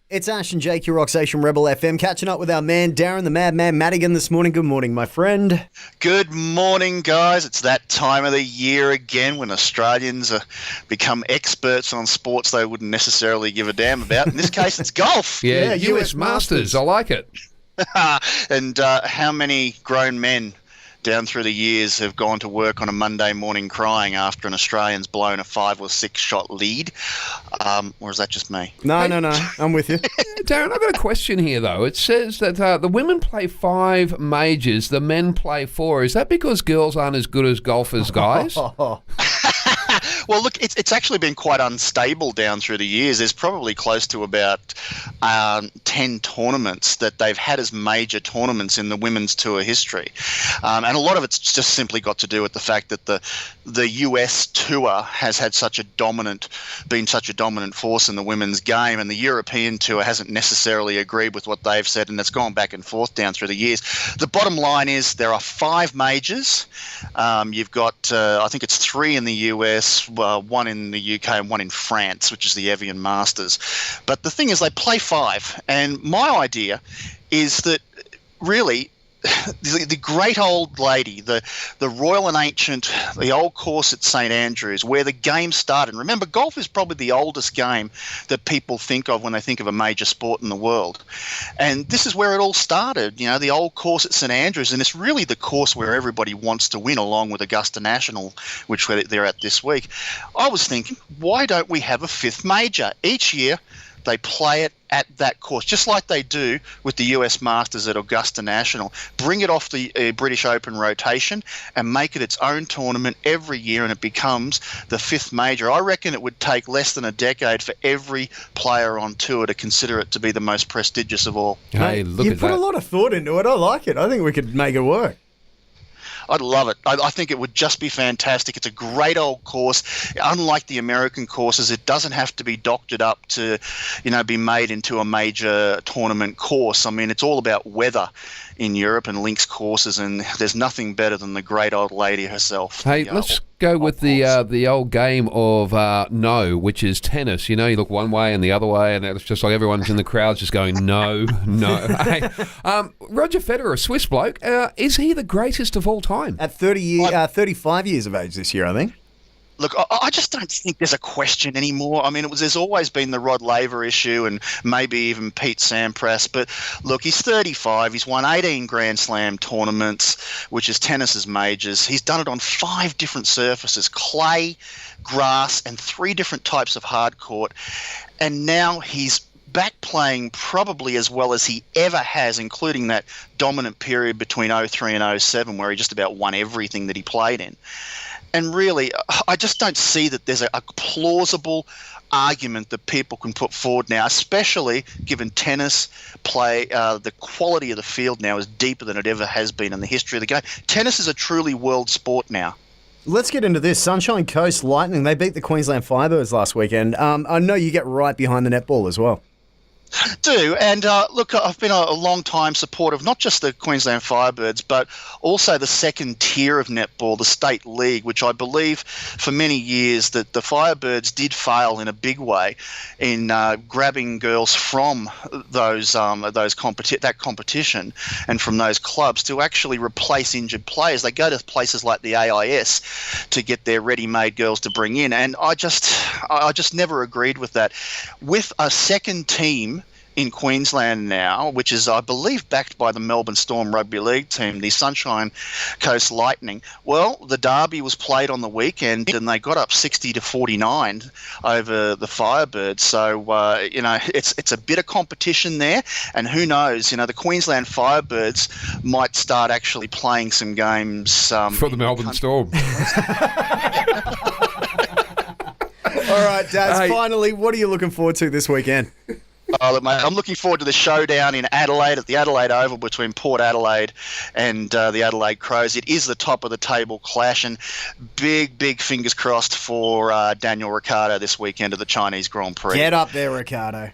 It's Ash and Jake, your Rock Station Rebel FM, catching up with our man Darren the Madman Madigan this morning. Good morning, my friend. Good morning, guys. It's that time of the year again when Australians become experts on sports they wouldn't necessarily give a damn about. In this case, it's golf. Yeah, US Masters. I like it. And how many grown men down through the years have gone to work on a Monday morning crying after an Australian's blown a 5 or 6 shot lead? Or is that just me? No, I'm with you. Darren, I've got a question here, though. It says that the women play 5 majors, the men play 4. Is that because girls aren't as good as golf as guys? Well, look, it's actually been quite unstable down through the years. There's probably close to about 10 tournaments that they've had as major tournaments in the women's tour history. And a lot of it's just simply got to do with the fact that the US tour has had been such a dominant force in the women's game, and the European tour hasn't necessarily agreed with what they've said, and it's gone back and forth down through the years. The bottom line is there are 5 majors. You've got, I think it's 3 in the US, 1 in the UK and 1 in France, which is the Evian Masters. But the thing is, they play 5, and my idea is that really the great old lady, the royal and ancient, the old course at St Andrews, where the game started. And remember, golf is probably the oldest game that people think of when they think of a major sport in the world. And this is where it all started, the old course at St Andrews. And it's really the course where everybody wants to win, along with Augusta National, which they're at this week. I was thinking, why don't we have a 5th major? Each year they play it at that course, just like they do with the US Masters at Augusta National. Bring it off the British Open rotation and make it its own tournament every year, and it becomes the 5th major. I reckon it would take less than a decade for every player on tour to consider it to be the most prestigious of all. Hey, look you at put that. a lot of thought into it. I like it. I think we could make it work. I'd love it. I think it would just be fantastic. It's a great old course. Unlike the American courses, it doesn't have to be doctored up to, be made into a major tournament course. I mean, it's all about weather in Europe and links courses, and there's nothing better than the great old lady herself. Hey, let's go with the old game of no, which is tennis. You look one way and the other way, and it's just like everyone's in the crowd just going, no, no. Hey, Roger Federer, a Swiss bloke, is he the greatest of all time? At 35 years of age this year, I think. Look, I just don't think there's a question anymore. I mean, there's always been the Rod Laver issue and maybe even Pete Sampras. But look, he's 35. He's won 18 Grand Slam tournaments, which is tennis's majors. He's done it on 5 different surfaces: clay, grass, and 3 different types of hard court. And now he's back playing probably as well as he ever has, including that dominant period between 03 and 07 where he just about won everything that he played in. And really, I just don't see that there's a plausible argument that people can put forward now, especially given tennis play, the quality of the field now is deeper than it ever has been in the history of the game. Tennis is a truly world sport now. Let's get into this. Sunshine Coast Lightning, they beat the Queensland Firebirds last weekend. I know you get right behind the netball as well. Do. And look, I've been a long time supporter of not just the Queensland Firebirds, but also the second tier of netball, the State League, which I believe for many years that the Firebirds did fail in a big way in grabbing girls from that competition and from those clubs to actually replace injured players. They go to places like the AIS to get their ready-made girls to bring in, and I just never agreed with that. With a second team in Queensland now, which is, I believe, backed by the Melbourne Storm Rugby League team, the Sunshine Coast Lightning. Well, the derby was played on the weekend, and they got up 60-49 over the Firebirds. So, it's a bit of competition there, and who knows, the Queensland Firebirds might start actually playing some games for the Melbourne Storm. All right, Daz, finally, what are you looking forward to this weekend? Oh, look, mate, I'm looking forward to the showdown in Adelaide at the Adelaide Oval between Port Adelaide and the Adelaide Crows. It is the top of the table clash, and big fingers crossed for Daniel Ricciardo this weekend at the Chinese Grand Prix. Get up there, Ricciardo.